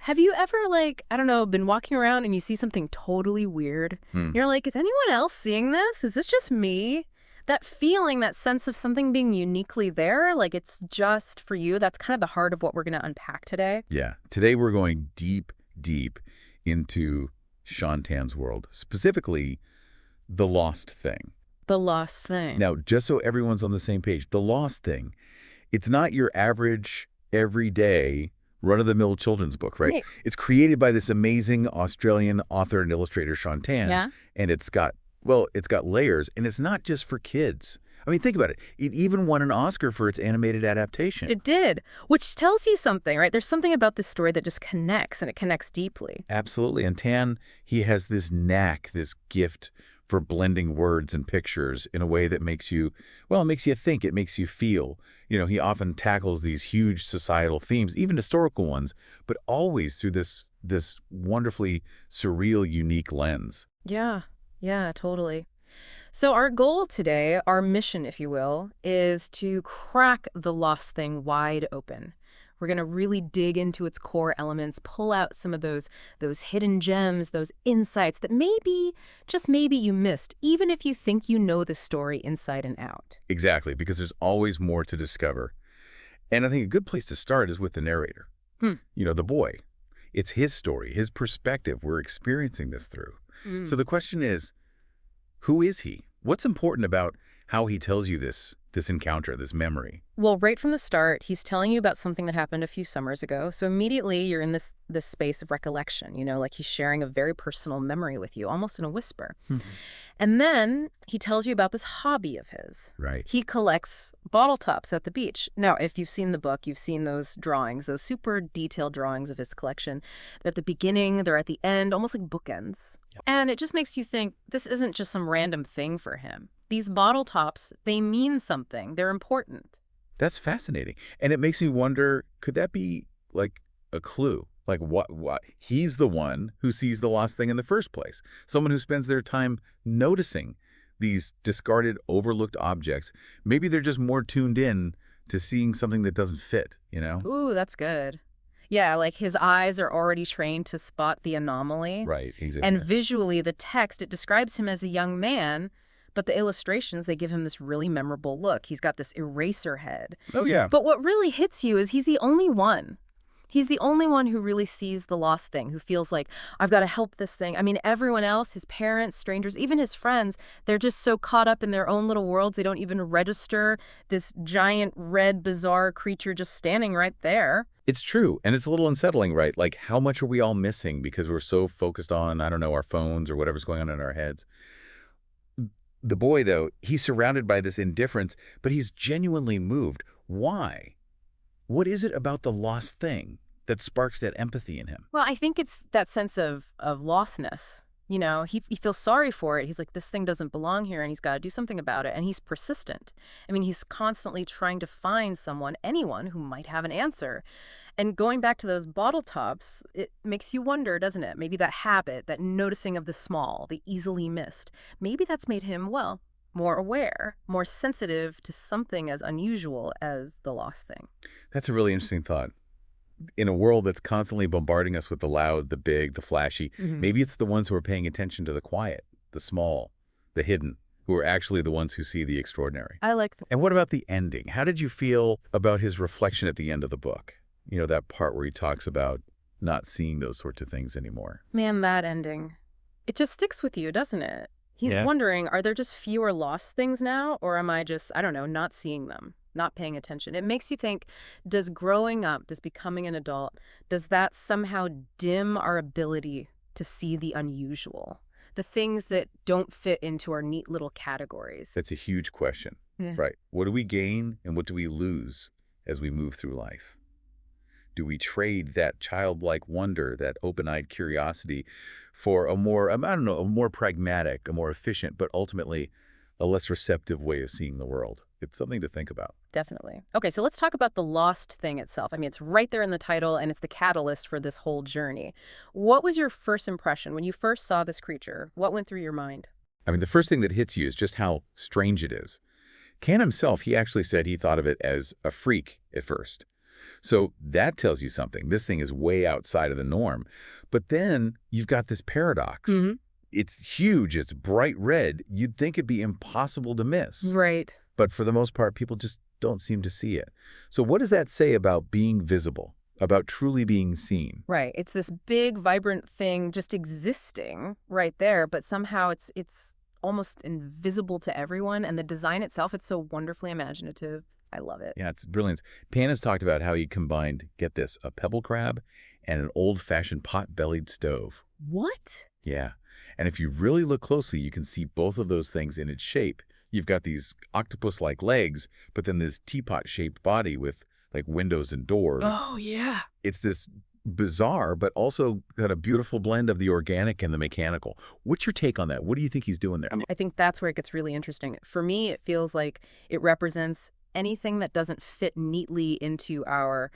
Have you ever, like, I don't know, been walking around and you see something totally weird? Hmm. You're like, is anyone else seeing this? Is this just me? That feeling, that sense of something being uniquely there, like it's just for you, that's kind of the heart of what we're going to unpack today. Yeah. Today we're going deep, deep into Shaun Tan's world, specifically the lost thing. The lost thing. Now, just so everyone's on the same page, the lost thing, it's not your average, everyday, run-of-the-mill children's book, right? Right. It's created by this amazing Australian author and illustrator, Shaun Tan, Yeah. and it's got layers, and it's not just for kids. I mean, think about it. It even won an Oscar for its animated adaptation. It did, which tells you something, right? There's something about this story that just connects, and it connects deeply. Absolutely. And Tan, he has this knack, this gift for blending words and pictures in a way that makes you, well, it makes you think, it makes you feel. You know, he often tackles these huge societal themes, even historical ones, but always through this wonderfully surreal, unique lens. Yeah, yeah, totally. So our goal today, our mission, if you will, is to crack the lost thing wide open. We're going to really dig into its core elements, pull out some of those hidden gems, those insights that maybe, just maybe you missed, even if you think you know the story inside and out. Exactly, because there's always more to discover. And I think a good place to start is with the narrator. Hmm. You know, the boy. It's his story, his perspective we're experiencing this through. So the question is, who is he? What's important about how he tells you this encounter, this memory? Well, right from the start, he's telling you about something that happened a few summers ago. So immediately you're in this space of recollection, like he's sharing a very personal memory with you, almost in a whisper. And then he tells you about this hobby of his. Right. He collects bottle tops at the beach. Now, if you've seen the book, you've seen those drawings, those super detailed drawings of his collection. They're at the beginning, they're at the end, almost like bookends. Yep. And it just makes you think this isn't just some random thing for him. These bottle tops, they mean something. They're important. That's fascinating. And it makes me wonder, could that be like a clue? Like what he's the one who sees the lost thing in the first place. Someone who spends their time noticing these discarded, overlooked objects. Maybe they're just more tuned in to seeing something that doesn't fit, you know? Ooh, that's good. Yeah, like his eyes are already trained to spot the anomaly. Right, exactly. And visually, the text, it describes him as a young man, but the illustrations, they give him this really memorable look. He's got this eraser head. Oh, yeah. But what really hits you is he's the only one. He's the only one who really sees the lost thing, who feels like, I've got to help this thing. I mean, everyone else, his parents, strangers, even his friends, they're just so caught up in their own little worlds, they don't even register this giant, red, bizarre creature just standing right there. It's true. And it's a little unsettling, right? Like, how much are we all missing because we're so focused on, I don't know, our phones or whatever's going on in our heads? The boy, though, he's surrounded by this indifference, but he's genuinely moved. Why? What is it about the lost thing that sparks that empathy in him? Well, I think it's that sense of lostness. He feels sorry for it. He's like, this thing doesn't belong here, and he's got to do something about it. And he's persistent. I mean, he's constantly trying to find someone, anyone who might have an answer. And going back to those bottle tops, it makes you wonder, doesn't it? Maybe that habit, that noticing of the small, the easily missed, maybe that's made him, well, more aware, more sensitive to something as unusual as the lost thing. That's a really interesting thought. In a world that's constantly bombarding us with the loud, the big, the flashy, maybe it's the ones who are paying attention to the quiet, the small, the hidden, who are actually the ones who see the extraordinary. I like And what about the ending? How did you feel about his reflection at the end of the book? You know, that part where he talks about not seeing those sorts of things anymore. Man, that ending. It just sticks with you, doesn't it? He's Yeah. wondering, are there just fewer lost things now? Or am I just, I don't know, not seeing them, not paying attention? It makes you think, does growing up, does becoming an adult, does that somehow dim our ability to see the unusual? The things that don't fit into our neat little categories. That's a huge question, Yeah. right? What do we gain and what do we lose as we move through life? Do we trade that childlike wonder, that open-eyed curiosity for a more, I don't know, a more pragmatic, a more efficient, but ultimately a less receptive way of seeing the world? It's something to think about. Definitely. Okay, so let's talk about the lost thing itself. I mean, it's right there in the title, and it's the catalyst for this whole journey. What was your first impression when you first saw this creature? What went through your mind? I mean, the first thing that hits you is just how strange it is. Can himself, he actually said he thought of it as a freak at first. So that tells you something. This thing is way outside of the norm. But then you've got this paradox. Hmm. It's huge. It's bright red. You'd think it'd be impossible to miss. Right. But for the most part, people just don't seem to see it. So what does that say about being visible, about truly being seen? Right. It's this big, vibrant thing just existing right there, but somehow it's almost invisible to everyone. And the design itself, it's so wonderfully imaginative. I love it. Yeah, it's brilliant. Pan has talked about how he combined, get this, a pebble crab and an old-fashioned pot-bellied stove. What? Yeah. And if you really look closely, you can see both of those things in its shape. You've got these octopus-like legs, but then this teapot-shaped body with like windows and Oh, doors. yeah. It's this bizarre, but also got a beautiful blend of the organic and the mechanical. What's your take on that? What do you think he's doing there? I think that's where it gets really interesting. For me, it feels like it represents anything that doesn't fit neatly into our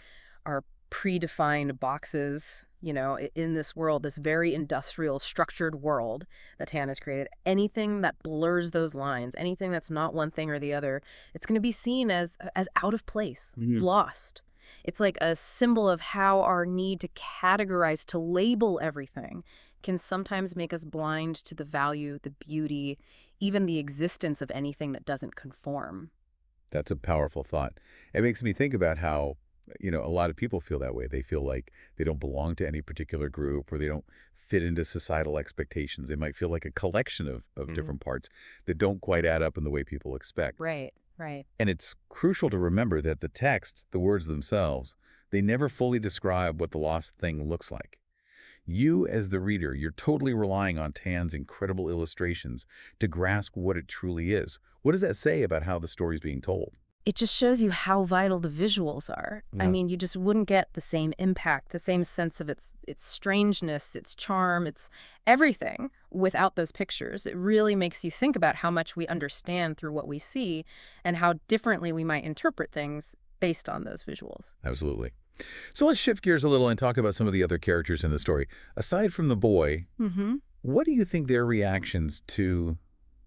predefined boxes, in this world, this very industrial, structured world that Tan has created. Anything that blurs those lines, anything that's not one thing or the other, it's going to be seen as out of place, lost. It's like a symbol of how our need to categorize, to label everything can sometimes make us blind to the value, the beauty, even the existence of anything that doesn't conform. That's a powerful thought. It makes me think about how, a lot of people feel that way. They feel like they don't belong to any particular group or they don't fit into societal expectations. They might feel like a collection of different parts that don't quite add up in the way people expect. Right, right. And it's crucial to remember that the text, the words themselves, they never fully describe what the lost thing looks like. You, as the reader, you're totally relying on Tan's incredible illustrations to grasp what it truly is. What does that say about how the story's being told? It just shows you how vital the visuals are. I Yeah. mean, you just wouldn't get the same impact, the same sense of its strangeness, its charm, its everything without those pictures. It really makes you think about how much we understand through what we see and how differently we might interpret things based on those visuals. Absolutely. So let's shift gears a little and talk about some of the other characters in the story. Aside from the boy, Mm-hmm. what do you think their reactions to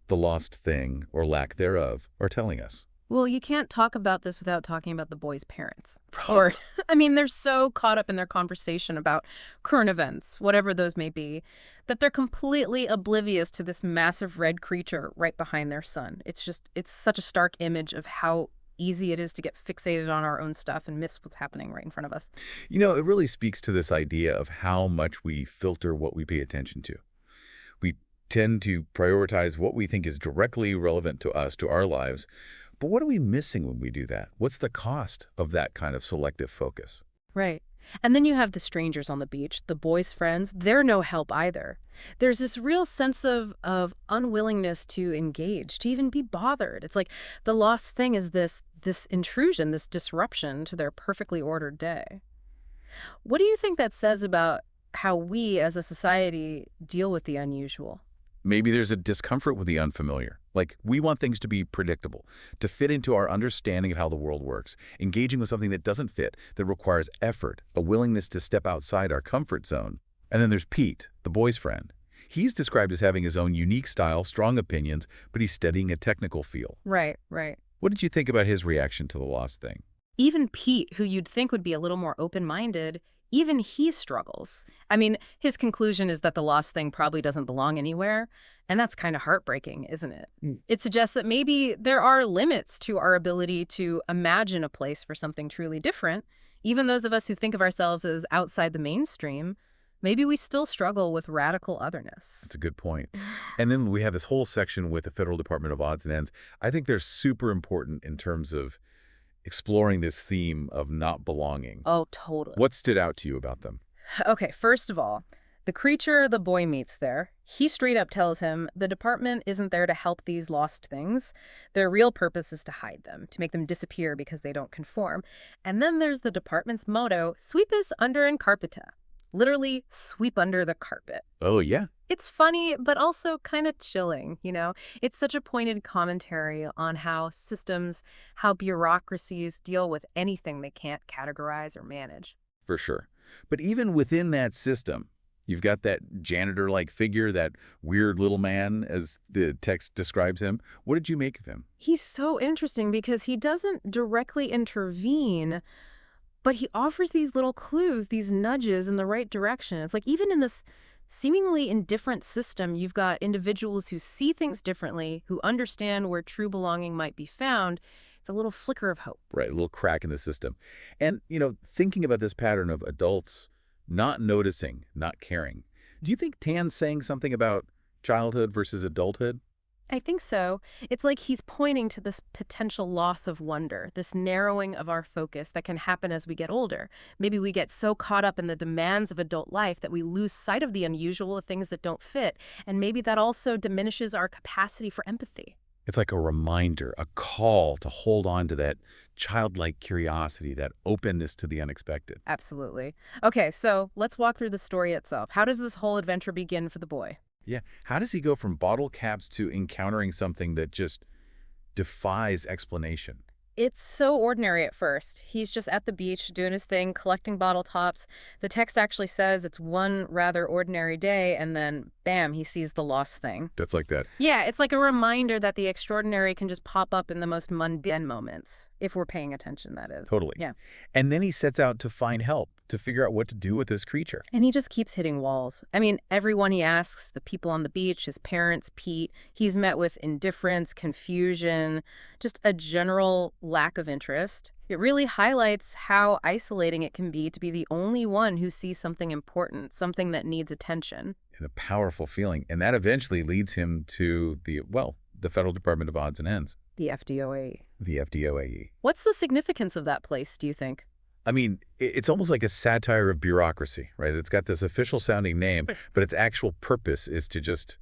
the lost thing, or lack thereof, are telling us? Well, you can't talk about this without talking about the boy's parents. Or, I mean, they're so caught up in their conversation about current events, whatever those may be, that they're completely oblivious to this massive red creature right behind their son. It's such a stark image of how easy it is to get fixated on our own stuff and miss what's happening right in front of us. It really speaks to this idea of how much we filter what we pay attention to. We tend to prioritize what we think is directly relevant to us, to our lives. But what are we missing when we do that? What's the cost of that kind of selective focus? Right. And then you have the strangers on the beach, the boys' friends. They're no help either. There's this real sense of unwillingness to engage, to even be bothered. It's like the lost thing is this intrusion, this disruption to their perfectly ordered day. What do you think that says about how we as a society deal with the unusual? Maybe there's a discomfort with the unfamiliar. Like, we want things to be predictable, to fit into our understanding of how the world works. Engaging with something that doesn't fit, that requires effort, a willingness to step outside our comfort zone. And then there's Pete, the boy's friend. He's described as having his own unique style, strong opinions, but he's studying a technical field. Right, right. What did you think about his reaction to the lost thing? Even Pete, who you'd think would be a little more open-minded, even he struggles. I mean, his conclusion is that the lost thing probably doesn't belong anywhere, and that's kind of heartbreaking, isn't it? It suggests that maybe there are limits to our ability to imagine a place for something truly different. Even those of us who think of ourselves as outside the mainstream, maybe we still struggle with radical otherness. That's a good point. And then we have this whole section with the Federal Department of Odds and Ends. I think they're super important in terms of exploring this theme of not belonging. Oh, totally. What stood out to you about them? Okay, first of all, the creature the boy meets there, he straight up tells him the department isn't there to help these lost things. Their real purpose is to hide them, to make them disappear because they don't conform. And then there's the department's motto, sweepus under and carpeta. Literally, sweep under the carpet. Oh, yeah. It's funny, but also kind of chilling. It's such a pointed commentary on how systems, how bureaucracies deal with anything they can't categorize or manage. For sure. But even within that system, you've got that janitor-like figure, that weird little man, as the text describes him. What did you make of him? He's so interesting because he doesn't directly intervene, But he offers these little clues, these nudges in the right direction. It's like even in this seemingly indifferent system, you've got individuals who see things differently, who understand where true belonging might be found. It's a little flicker of hope. Right, a little crack in the system. And, thinking about this pattern of adults not noticing, not caring, do you think Tan's saying something about childhood versus adulthood? I think so. It's like he's pointing to this potential loss of wonder, this narrowing of our focus that can happen as we get older. Maybe we get so caught up in the demands of adult life that we lose sight of the unusual, the things that don't fit. And maybe that also diminishes our capacity for empathy. It's like a reminder, a call to hold on to that childlike curiosity, that openness to the unexpected. Absolutely. Okay, so let's walk through the story itself. How does this whole adventure begin for the boy? Yeah. How does he go from bottle caps to encountering something that just defies explanation? It's so ordinary at first. He's just at the beach doing his thing, collecting bottle tops. The text actually says it's one rather ordinary day, and then bam, he sees the lost thing. That's like that. Yeah, it's like a reminder that the extraordinary can just pop up in the most mundane moments, if we're paying attention, that is. Totally. Yeah. And then he sets out to find help, to figure out what to do with this creature. And he just keeps hitting walls. I mean, everyone he asks, the people on the beach, his parents, Pete, he's met with indifference, confusion, just a general lack of interest. It really highlights how isolating it can be to be the only one who sees something important, something that needs attention. And a powerful feeling. And that eventually leads him to the Federal Department of Odds and Ends, The FDOA. the FDOAE. What's the significance of that place, do you think? I mean, it's almost like a satire of bureaucracy, right? It's got this official sounding name, but its actual purpose is to just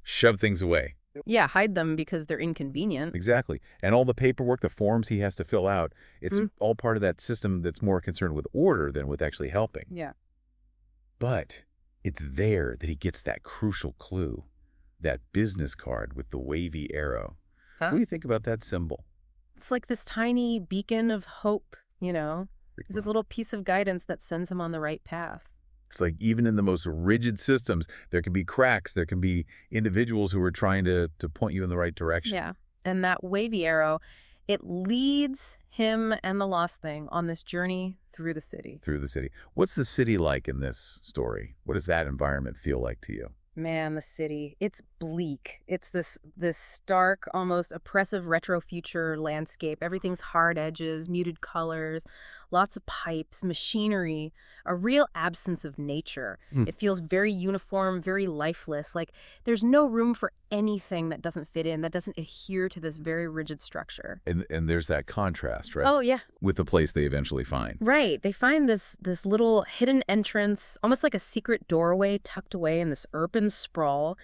shove things away. Yeah, hide them because they're inconvenient. Exactly. And all the paperwork, the forms he has to fill out, it's all part of that system that's more concerned with order than with actually helping. Yeah. But it's there that he gets that crucial clue, that business card with the wavy arrow. What Huh? do you think about that symbol? It's like this tiny beacon of hope, you know? It's this little piece of guidance that sends him on the right path. It's like even in the most rigid systems, there can be cracks. There can be individuals who are trying to point you in the right direction. Yeah. And that wavy arrow, it leads him and the lost thing on this journey through the city. Through the city. What's the city like in this story? What does that environment feel like to you? Man, the city. It's bleak. It's this stark, almost oppressive retro future landscape. Everything's hard edges, muted colors, lots of pipes, machinery, a real absence of nature. Hmm. It feels very uniform, very lifeless. Like there's no room for anything that doesn't fit in, that doesn't adhere to this very rigid structure. And there's that contrast, right? Oh, yeah. With the place they eventually find. Right. They find this little hidden entrance, almost like a secret doorway tucked away in this urban sprawl.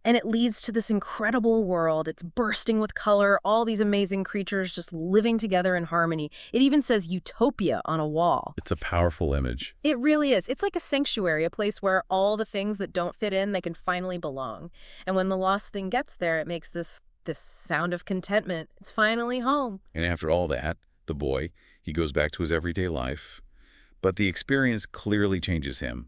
And it leads to this incredible world. It's bursting with color, all these amazing creatures just living together in harmony. It even says utopia on a wall. It's a powerful image. It really is. It's like a sanctuary, a place where all the things that don't fit in, they can finally belong. And when the lost thing gets there, it makes this sound of contentment. It's finally home. And after all that, the boy, he goes back to his everyday life. But the experience clearly changes him.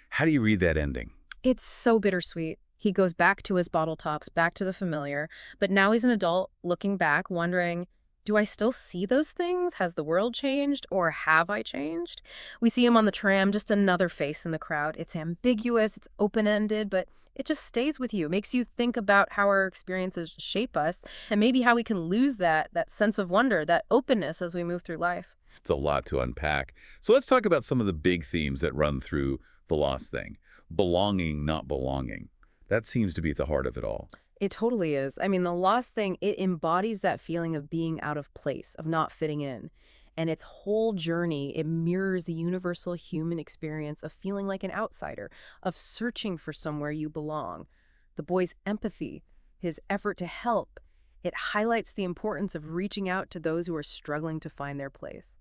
How do you read that ending? It's so bittersweet. He goes back to his bottle tops, back to the familiar, but now he's an adult looking back, wondering, do I still see those things? Has the world changed, or have I changed? We see him on the tram, just another face in the crowd. It's ambiguous, it's open-ended, but it just stays with you. It makes you think about how our experiences shape us, and maybe how we can lose that sense of wonder, that openness as we move through life. It's a lot to unpack. So let's talk about some of the big themes that run through The Lost Thing. Belonging, not belonging. That seems to be at the heart of it all. It totally is. I mean, the lost thing, it embodies that feeling of being out of place, of not fitting in. And its whole journey, it mirrors the universal human experience of feeling like an outsider, of searching for somewhere you belong. The boy's empathy, his effort to help, it highlights the importance of reaching out to those who are struggling to find their place.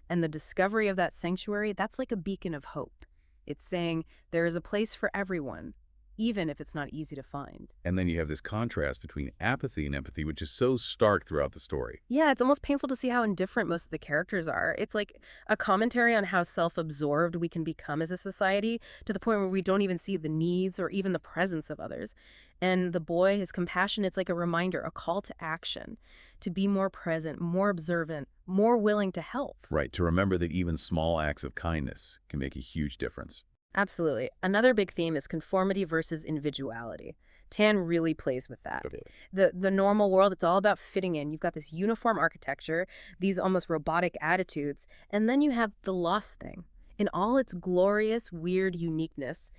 And the discovery of that sanctuary, that's like a beacon of hope. It's saying there is a place for everyone, even if it's not easy to find. And then you have this contrast between apathy and empathy, which is so stark throughout the story. Yeah, it's almost painful to see how indifferent most of the characters are. It's like a commentary on how self-absorbed we can become as a society to the point where we don't even see the needs or even the presence of others. And the boy, his compassion, it's like a reminder, a call to action, to be more present, more observant, more willing to help. Right, to remember that even small acts of kindness can make a huge difference. Absolutely. Another big theme is conformity versus individuality. Tan really plays with that. Totally. The normal world, it's all about fitting in. You've got this uniform architecture, these almost robotic attitudes, and then you have the lost thing in all its glorious, weird uniqueness.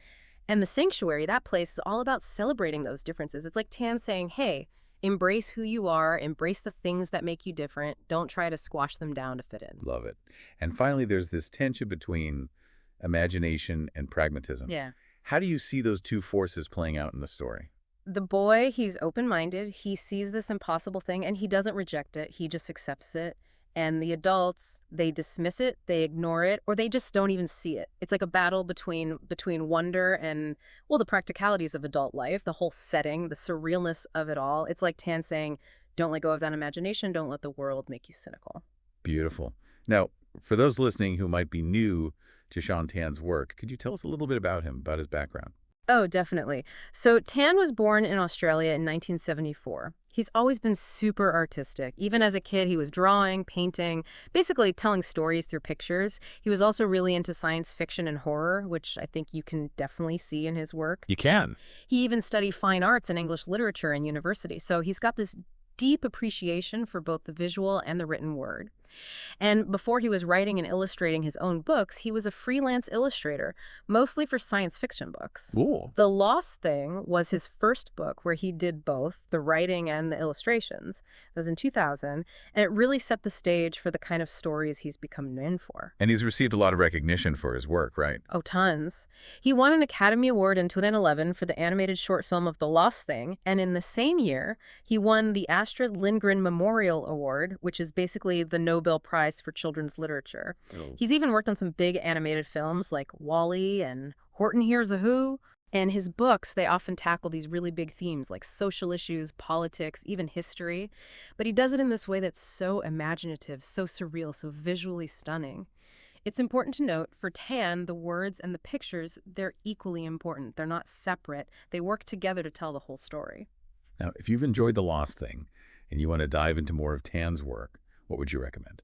And the sanctuary, that place, is all about celebrating those differences. It's like Tan saying, hey, embrace who you are, embrace the things that make you different. Don't try to squash them down to fit in. Love it. And finally, there's this tension between imagination and pragmatism. Yeah. How do you see those two forces playing out in the story? The boy, he's open-minded. He sees this impossible thing and he doesn't reject it. He just accepts it. And the adults, they dismiss it, they ignore it, or they just don't even see it. It's like a battle between wonder and, well, the practicalities of adult life, the whole setting, the surrealness of it all. It's like Tan saying, don't let go of that imagination, don't let the world make you cynical. Beautiful. Now, for those listening who might be new to Shaun Tan's work, could you tell us a little bit about him, about his background? Oh, definitely. So Tan was born in Australia in 1974. He's always been super artistic. Even as a kid, he was drawing, painting, basically telling stories through pictures. He was also really into science fiction and horror, which I think you can definitely see in his work. You can. He even studied fine arts and English literature in university. So he's got this deep appreciation for both the visual and the written word. And before he was writing and illustrating his own books, he was a freelance illustrator, mostly for science fiction books. Cool. The Lost Thing was his first book where he did both the writing and the illustrations. It was in 2000, and it really set the stage for the kind of stories he's become known for. And he's received a lot of recognition for his work, right? Oh, tons. He won an Academy Award in 2011 for the animated short film of The Lost Thing, and in the same year, he won the Astrid Lindgren Memorial Award, which is basically the Nobel Prize for children's literature. Oh. He's even worked on some big animated films like Wall-E and Horton Hears a Who. And his books, they often tackle these really big themes like social issues, politics, even history. But he does it in this way that's so imaginative, so surreal, so visually stunning. It's important to note, for Tan, the words and the pictures, they're equally important. They're not separate. They work together to tell the whole story. Now, if you've enjoyed The Lost Thing and you want to dive into more of Tan's work, what would you recommend?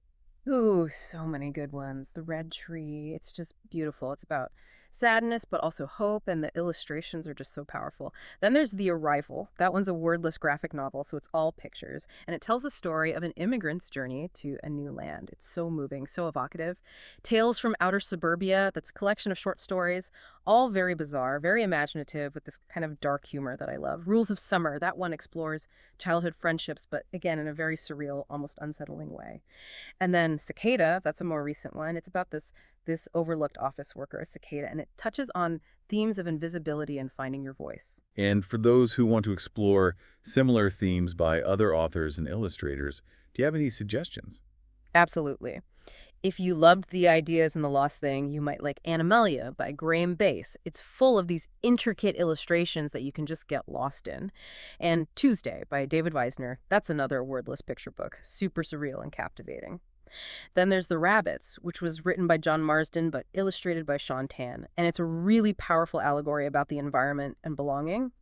Ooh, so many good ones. The Red Tree, it's just beautiful. It's about sadness, but also hope, and the illustrations are just so powerful. Then there's The Arrival. That one's a wordless graphic novel, so it's all pictures, and it tells the story of an immigrant's journey to a new land. It's so moving, so evocative. Tales from Outer Suburbia, that's a collection of short stories, all very bizarre, very imaginative, with this kind of dark humor that I love. Rules of Summer, that one explores childhood friendships, but again, in a very surreal, almost unsettling way. And then Cicada, that's a more recent one. It's about this overlooked office worker, a cicada, and it touches on themes of invisibility and finding your voice. And for those who want to explore similar themes by other authors and illustrators, do you have any suggestions? Absolutely. If you loved the ideas in The Lost Thing, you might like Animalia by Graham Base. It's full of these intricate illustrations that you can just get lost in. And Tuesday by David Weisner, that's another wordless picture book, super surreal and captivating. Then there's The Rabbits, which was written by John Marsden but illustrated by Shaun Tan, and it's a really powerful allegory about the environment and belonging.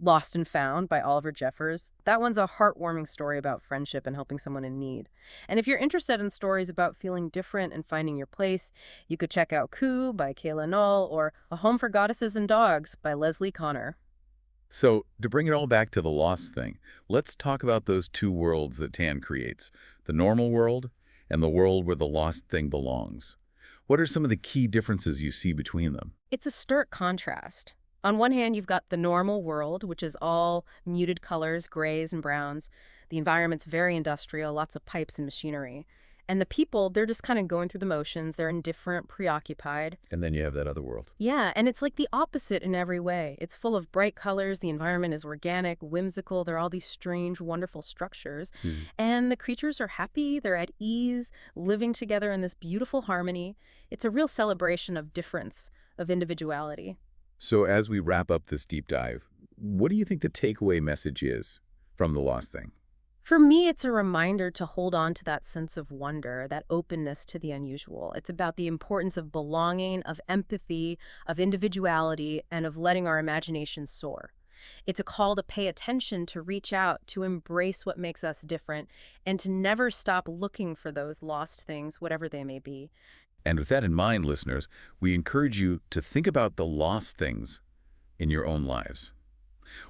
Lost and Found by Oliver Jeffers. That one's a heartwarming story about friendship and helping someone in need. And if you're interested in stories about feeling different and finding your place, you could check out Coup by Kayla Knoll or A Home for Goddesses and Dogs by Leslie Connor. So, to bring it all back to The Lost Thing, let's talk about those two worlds that Tan creates, the normal world and the world where the lost thing belongs. What are some of the key differences you see between them? It's a stark contrast. On one hand, you've got the normal world, which is all muted colors, grays and browns. The environment's very industrial, lots of pipes and machinery. And the people, they're just kind of going through the motions. They're indifferent, preoccupied. And then you have that other world. Yeah, and it's like the opposite in every way. It's full of bright colors. The environment is organic, whimsical. There are all these strange, wonderful structures. And the creatures are happy. They're at ease, living together in this beautiful harmony. It's a real celebration of difference, of individuality. So as we wrap up this deep dive, what do you think the takeaway message is from the lost thing? For me, it's a reminder to hold on to that sense of wonder, that openness to the unusual. It's about the importance of belonging, of empathy, of individuality, and of letting our imagination soar. It's a call to pay attention, to reach out, to embrace what makes us different, and to never stop looking for those lost things, whatever they may be. And with that in mind, listeners, we encourage you to think about the lost things in your own lives.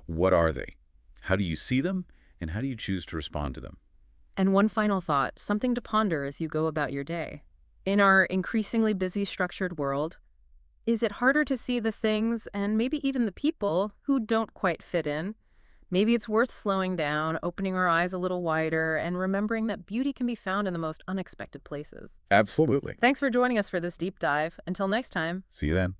What are they? How do you see them? And how do you choose to respond to them? And one final thought, something to ponder as you go about your day. In our increasingly busy, structured world, is it harder to see the things and maybe even the people who don't quite fit in? Maybe it's worth slowing down, opening our eyes a little wider, and remembering that beauty can be found in the most unexpected places. Absolutely. Thanks for joining us for this deep dive. Until next time. See you then.